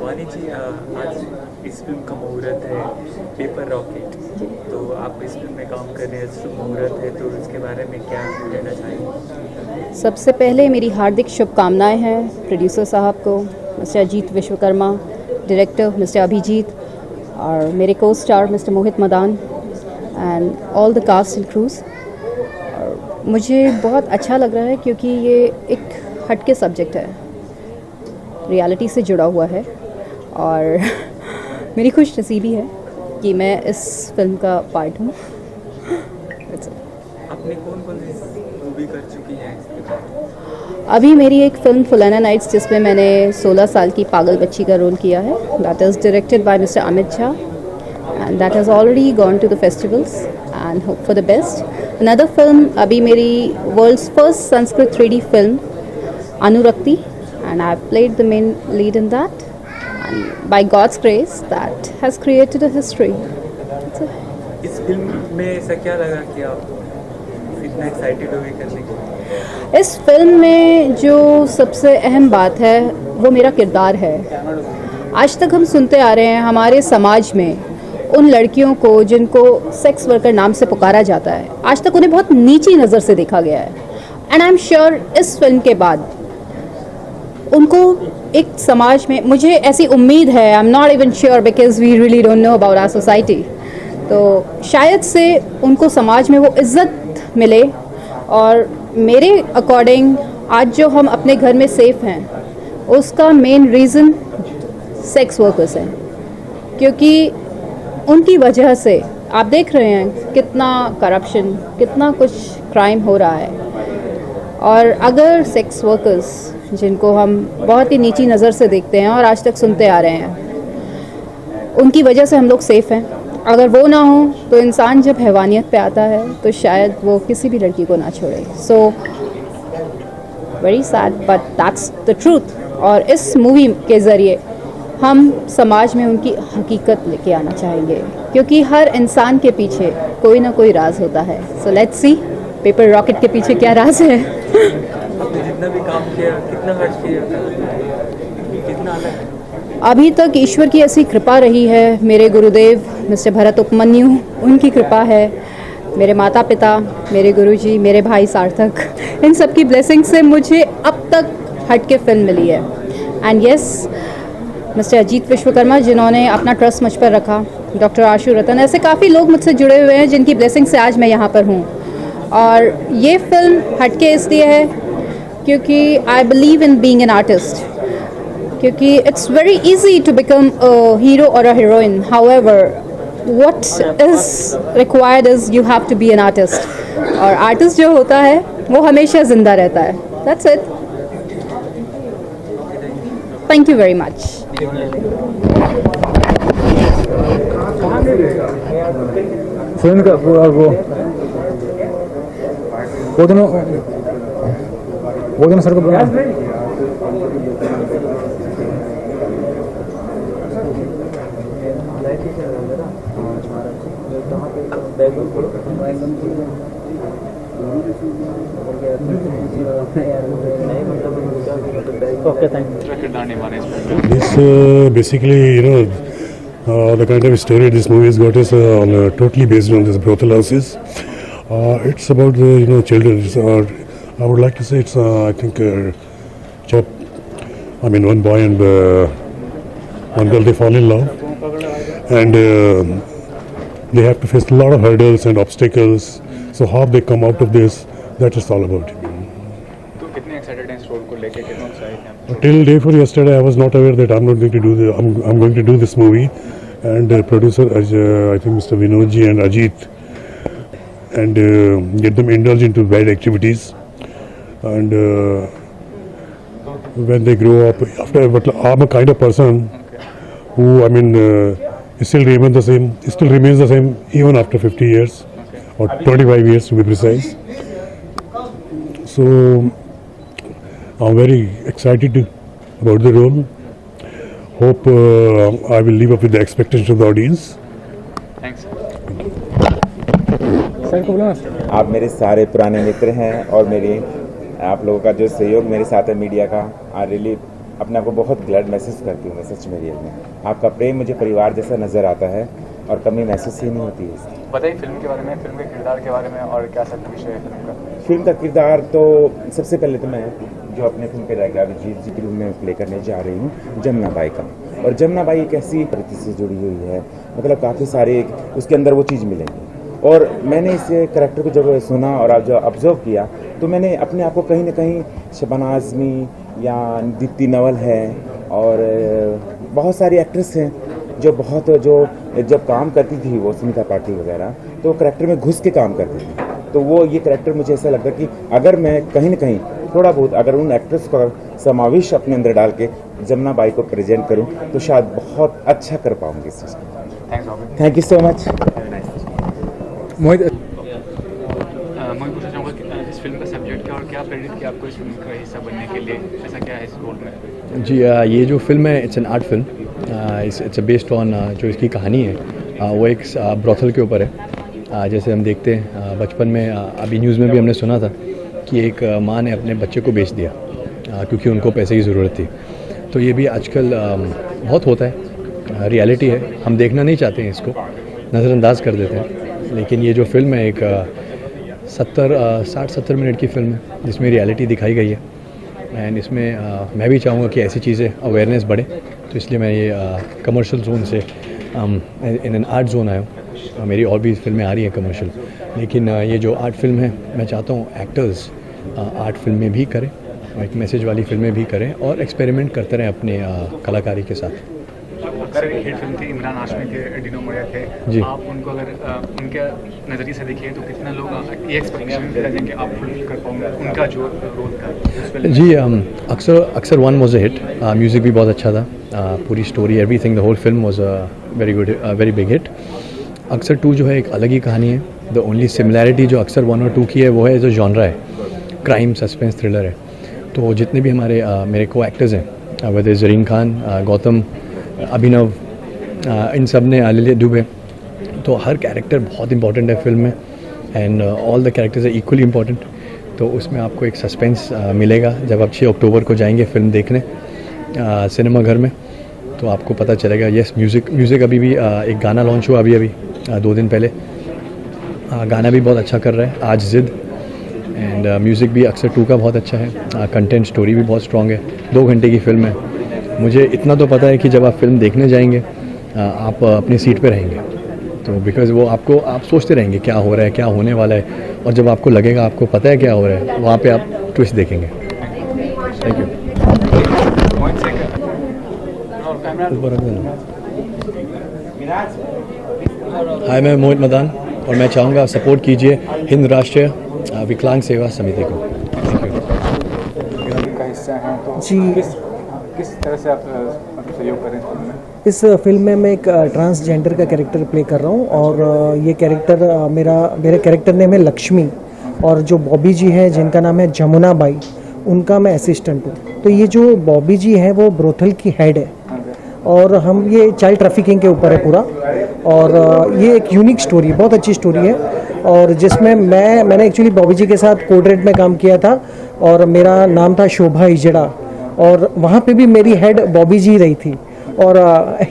वानी जी, आज इस फिल्म का मुहूर्त है पेपर रॉकेट, तो आप इस फिल्म में काम कर रहे हैं, शुभ मुहूर्त है, तो इसके बारे में क्या कहना चाहेंगे? सबसे पहले मेरी हार्दिक शुभकामनाएं हैं प्रोड्यूसर साहब को, mister Ajit Vishwakarma, director mister Abhijit, और मेरे को star mister Mohit Madan and all the cast and crew. मुझे बहुत अच्छा लग रहा है क्योंकि ये एक हटके सब्जेक्ट है, रियलिटी से जुड़ा हुआ है, और मेरी खुश नसीबी है कि मैं इस फिल्म का पार्ट हूँ। आपने कौन कौन सी मूवी कर चुकी हैं? अभी मेरी एक फिल्म फुलाना नाइट्स, जिसमें मैंने 16 साल की पागल बच्ची का रोल किया है, that is directed by mister Amit Jha, and that has already gone to the festivals and hope for the best. Another film अभी मेरी world's first Sanskrit 3D film Anurakti, and I've played the main lead in that, and by God's grace that has created a history. इस फिल्म में ऐसा क्या लगा कि आप इतना एक्साइटेड हो गए करने के? इस फिल्म में जो सबसे अहम बात है वो मेरा किरदार है। आज तक हम सुनते आ रहे हैं हमारे समाज में उन लड़कियों को जिनको सेक्स वर्कर नाम से पुकारा जाता है, आज तक उन्हें बहुत नीची नज़र से देखा गया है, एंड आई एम श्योर इस फिल्म के बाद उनको एक समाज में, मुझे ऐसी उम्मीद है, I am not even sure because we really don't know about our society, तो शायद से उनको समाज में वो इज़्ज़त मिले। और मेरे अकॉर्डिंग आज जो हम अपने घर में सेफ हैं उसका मेन रीज़न सेक्स वर्कर्स हैं, क्योंकि उनकी वजह से आप देख रहे हैं कितना करप्शन, कितना कुछ क्राइम हो रहा है। और अगर सेक्स वर्कर्स जिनको हम बहुत ही नीची नज़र से देखते हैं और आज तक सुनते आ रहे हैं, उनकी वजह से हम लोग सेफ़ हैं। अगर वो ना हो तो इंसान जब हैवानियत पे आता है तो शायद वो किसी भी लड़की को ना छोड़े। So very sad but that's the truth. और इस मूवी के ज़रिए हम समाज में उनकी हकीकत लेके आना चाहेंगे, क्योंकि हर इंसान के पीछे कोई ना कोई राज होता है। So let's C paper rocket के पीछे क्या राज है। आपने जितना भी काम किया, कितना खर्च किया, कितना अलग है? अभी तक ईश्वर की ऐसी कृपा रही है, मेरे गुरुदेव मिस्टर भरत उपमन्यु, उनकी कृपा है, मेरे माता पिता, मेरे गुरुजी, मेरे भाई सार्थक, इन सब की ब्लेसिंग से मुझे अब तक हट के फिल्म मिली है। And yes, mister Ajit Vishwakarma जिन्होंने अपना ट्रस्ट मुझ पर रखा, डॉक्टर आशु रतन, ऐसे काफ़ी लोग मुझसे जुड़े हुए हैं जिनकी ब्लेसिंग से आज मैं यहाँ पर हूँ। और ये फिल्म हटके इसलिए है क्योंकि I believe in being an artist, क्योंकि it's very easy to become a hero और a heroine, however what is required is you have to be an artist, और आर्टिस्ट जो होता है वो हमेशा जिंदा रहता है। That's it, thank you very much. Film का वो दोनों वो देना सर को बोला। This basically, the kind of story this movie has got is totally based on this brothel houses. It's about the children. I would like to say it's I think one boy and one girl, they fall in love, and they have to face a lot of hurdles and obstacles. So how they come out of this, that is all about it. Till day before yesterday, I was not aware that I'm not going to do the. I'm going to do this movie, and producer I think Mr. Vinodji and Ajit, and get them indulge into bad activities, and when they grow up. But I'm a kind of person who still remains the same. Still remains the same even after 50 years, or 25 years to be precise. So I'm very excited about the role. Hope I will live up with the expectations of the audience. Thanks. आप मेरे सारे पुराने मित्र हैं और आप लोगों का जो सहयोग मेरे साथ है मीडिया का, आई रियली अपने आप को बहुत ग्लैड महसूस करती हूँ मैं सच में। रियल में आपका प्रेम मुझे परिवार जैसा नज़र आता है और कमी महसूस ही नहीं होती है। बताइए फिल्म के बारे में, फिल्म के किरदार के बारे में, और क्या सब विषय है फिल्म का? फिल्म का किरदार तो सबसे पहले तो मैं जो अपने फिल्म के डायरेक्टर अभिजीत जी की फिल्म में प्ले करने जा रही हूँ जमुना बाई का। और जमुना बाई एक ऐसी प्रकृति से जुड़ी हुई है, मतलब काफ़ी सारे उसके अंदर वो चीज़ मिलेंगी। और मैंने इस करैक्टर को जब सुना और जो ऑब्जर्व किया तो मैंने अपने आप को कहीं ना कहीं शबाना आज़मी या दीप्ति नवल है और बहुत सारी एक्ट्रेस हैं जो जब काम करती थी वो सुनीता पाटिल वगैरह, तो करैक्टर में घुस के काम करती थी। तो वो ये करैक्टर मुझे ऐसा लगता कि अगर मैं कहीं ना कहीं थोड़ा बहुत अगर उन एक्ट्रेस का समावेश अपने अंदर डाल के जमुना बाई को प्रेजेंट करूं तो शायद बहुत अच्छा कर पाऊंगी इस चीज़ को। Thank you so much. Mohit पूछना चाहूँगा कि इस फिल्म का सब्जेक्ट क्या और क्या प्रेरित किया आपको इस फिल्म का हिस्सा बनने के लिए, ऐसा क्या है इस रोल में? जी ये जो फिल्म है it's an art film. It's based on जो इसकी कहानी है वो एक ब्रॉथल के ऊपर है। जैसे हम देखते हैं बचपन में अभी न्यूज़ में भी हमने सुना था कि एक माँ ने अपने बच्चे को बेच दिया क्योंकि उनको पैसे की ज़रूरत थी। तो ये भी आजकल बहुत होता है, रियलिटी है। हम देखना नहीं चाहते हैं, इसको नज़रअंदाज कर देते हैं। लेकिन ये जो फिल्म है एक 60-70 मिनट की फिल्म है जिसमें रियलिटी दिखाई गई है। एंड इसमें मैं भी चाहूँगा कि ऐसी चीज़ें अवेयरनेस बढ़े, तो इसलिए मैं ये कमर्शियल जोन से इन एन आर्ट जोन आया हूँ। मेरी और भी फिल्में आ रही हैं कमर्शियल, लेकिन ये जो आर्ट फिल्म है मैं चाहता हूँ एक्टर्स आर्ट फिल्में भी करें, एक मैसेज वाली फिल्में भी करें और एक्सपेरिमेंट करते रहें अपने कलाकारी के साथ। हिट फिल्म थी, इमरान हाशमी थे, डिनो मोरिया थे जी। आप उनको अगर उनके नज़रिए से देखिए तो कितना लोग ये एक्सपेक्टेशन करें कि आप फुलफिल कर पाएंगे उनका जो रोल था जी। अक्सर 1 वाज अ हिट, म्यूज़िक भी बहुत अच्छा था, पूरी story everything the whole film was a very good very big hit. अक्सर 2 जो है एक अलग ही कहानी है। द ओनली सिमिलैरिटी जो अक्सर 1 और 2 की है वो है जो जॉनरा है, क्राइम सस्पेंस थ्रिलर है। तो जितने भी मेरे को एक्टर्स हैं, वैसे ज़रीन खान, गौतम, अभिनव, इन सब ने आलिया दुबे, तो हर कैरेक्टर बहुत इंपॉर्टेंट है फिल्म में and all the characters are equally important. तो उसमें आपको एक सस्पेंस मिलेगा जब आप 6 अक्टूबर को जाएंगे फिल्म देखने सिनेमा घर में, तो आपको पता चलेगा। यस, म्यूज़िक अभी भी एक गाना लॉन्च हुआ अभी 2 दिन पहले, गाना भी बहुत अच्छा कर रहा है आज जिद। एंड म्यूज़िक भी अक्सर 2 का बहुत अच्छा है, कंटेंट स्टोरी भी बहुत स्ट्रॉन्ग है। 2 घंटे की फिल्म है। मुझे इतना तो पता है कि जब आप फिल्म देखने जाएंगे आप अपनी सीट पे रहेंगे, तो बिकॉज़ वो आप सोचते रहेंगे क्या हो रहा है, क्या होने वाला है, और जब आपको लगेगा आपको पता है क्या हो रहा है, वहाँ पे आप ट्विस्ट देखेंगे। Thank you. हाय, मैं मोहित मदान और मैं चाहूँगा सपोर्ट कीजिए हिंद राष्ट्रीय विकलांग सेवा समिति को। जी, किस तरह से आप सहयोग करें? इस फिल्म में मैं एक ट्रांसजेंडर का कैरेक्टर प्ले कर रहा हूँ और ये कैरेक्टर मेरा कैरेक्टर नेम है लक्ष्मी, और जो बॉबी जी है जिनका नाम है जमुना बाई, उनका मैं असिस्टेंट हूँ। तो ये जो बॉबी जी है वो ब्रोथल की हेड है और हम ये चाइल्ड ट्रैफिकिंग के ऊपर है पूरा। और ये एक यूनिक स्टोरी है, बहुत अच्छी स्टोरी है और जिसमें मैंने एक्चुअली बॉबी जी के साथ कोड रेड में काम किया था और मेरा नाम था शोभा इजड़ा और वहाँ पे भी मेरी हेड बॉबी जी रही थी और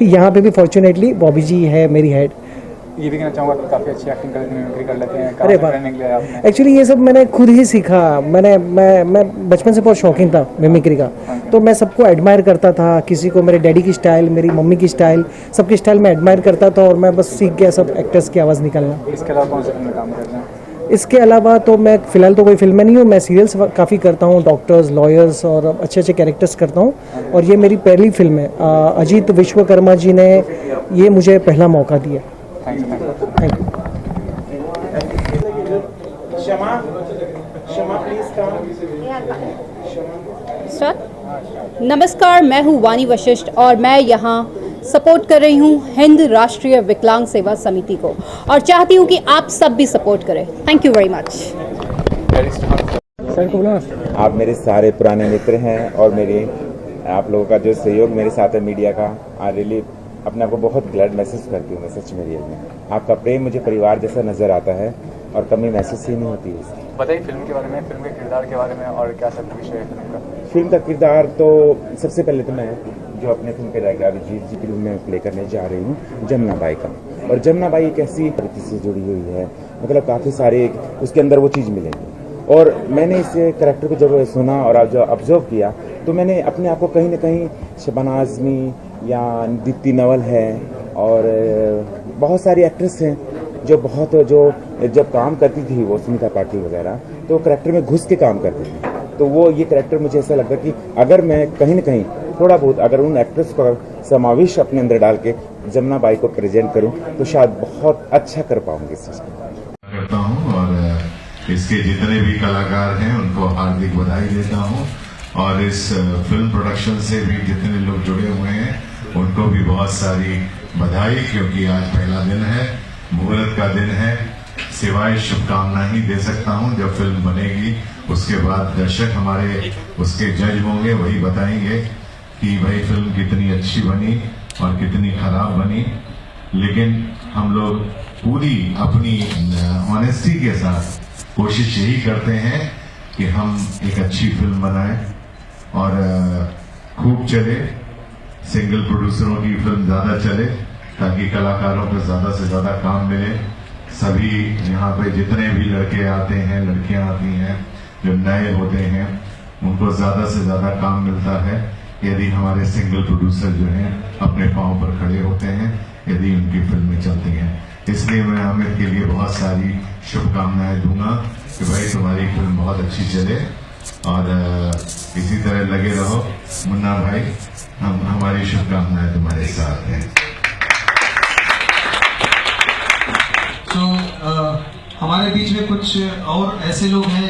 यहाँ पे भी फॉर्चुनेटली बॉबी जी है मेरी हेड। ये भी कहना चाहूँगा कि काफ़ी अच्छी एक्टिंग कर लेते हैं। अरे वाह, एक्चुअली ये सब मैंने खुद ही सीखा। मैं बचपन से बहुत शौकीन था मिमिक्री का, तो मैं सबको एडमायर करता था। किसी को मेरे डैडी की स्टाइल, मेरी मम्मी की स्टाइल, सबकी स्टाइल मैं एडमायर करता था और मैं बस सीख गया सब एक्टर्स की आवाज़ निकालना। इसके अलावा कौन से फिल्म में काम कर रहे हैं? इसके अलावा तो मैं फ़िलहाल तो कोई फिल्म में नहीं हूँ, मैं सीरियल्स काफ़ी करता हूँ, डॉक्टर्स, लॉयर्स और अच्छे अच्छे कैरेक्टर्स करता हूँ और ये मेरी पहली फिल्म है। अजीत विश्वकर्मा जी ने ये मुझे पहला मौका दिया। Thank you. नमस्कार, मैं हूँ वानी वशिष्ठ और मैं यहाँ सपोर्ट कर रही हूँ हिंद राष्ट्रीय विकलांग सेवा समिति को और चाहती हूँ कि आप सब भी सपोर्ट करें। Thank you very much. आप मेरे सारे पुराने मित्र हैं और आप लोगों का जो सहयोग मेरे साथ है मीडिया का, आई रियली अपने आप को बहुत ग्लैड महसूस करती हूँ मैं सच में। रियल में आपका प्रेम मुझे परिवार जैसा नज़र आता है और कमी महसूस ही नहीं होती है इसकी। बताइए फिल्म के बारे में, फिल्म के किरदार के बारे में और क्या सब विषय है फिल्म का? फिल्म का किरदार तो सबसे पहले तो मैं जो अपने फिल्म के डायरेक्टर अभिजीत जी की फिल्म में प्ले करने जा रही हूँ जमुना बाई का। और जमुना बाई एक ऐसी प्रकृति से जुड़ी हुई है, मतलब काफ़ी सारे उसके अंदर वो चीज़ मिलेंगी। और मैंने इस कैरेक्टर को जब सुना और जो ऑब्जर्व किया तो मैंने अपने आप को कहीं ना कहीं शबाना आज़मी या दीप्ति नवल है और बहुत सारी एक्ट्रेस हैं जो जब काम करती थी वो सुनीता पाटिल वगैरह, तो कैरेक्टर में घुस के काम करती थी। तो वो ये कैरेक्टर मुझे ऐसा लगता कि अगर मैं कहीं ना कहीं थोड़ा बहुत अगर उन एक्ट्रेस का समावेश अपने अंदर डाल के जमुना बाई को प्रेजेंट करूं तो शायद बहुत अच्छा कर पाऊंगी इस चीज़ को। करता हूं और इसके जितने भी कलाकार हैं उनको हार्दिक बधाई देता हूं और इस फिल्म प्रोडक्शन से भी जितने लोग जुड़े हुए हैं उनको भी बहुत सारी बधाई, क्योंकि आज पहला दिन है, मुहूर्त का दिन है। सिवाय शुभकामना ही दे सकता हूं। जब फिल्म बनेगी उसके बाद दर्शक हमारे उसके जज होंगे, वही बताएंगे कि भाई फिल्म कितनी अच्छी बनी और कितनी खराब बनी। लेकिन हम लोग पूरी अपनी ऑनेस्टी के साथ कोशिश यही करते हैं कि हम एक अच्छी फिल्म बनाएं और खूब चले, सिंगल प्रोड्यूसरों की फिल्म ज्यादा चले ताकि कलाकारों को ज्यादा से ज्यादा काम मिले। सभी यहाँ पे जितने भी लड़के आते हैं, लड़कियां आती हैं, जो नए होते हैं, उनको ज्यादा से ज्यादा काम मिलता है यदि हमारे सिंगल प्रोड्यूसर जो हैं अपने पांव पर खड़े होते हैं, यदि उनकी फिल्में चलती हैं। इसलिए मैं आमिर के लिए बहुत सारी शुभकामनाएं दूंगा कि भाई तुम्हारी फिल्म बहुत अच्छी चले और इसी तरह लगे रहो। मुन्ना भाई, हमारी शुभकामनाएं तुम्हारे साथ हैं। तो हमारे बीच में कुछ और ऐसे लोग हैं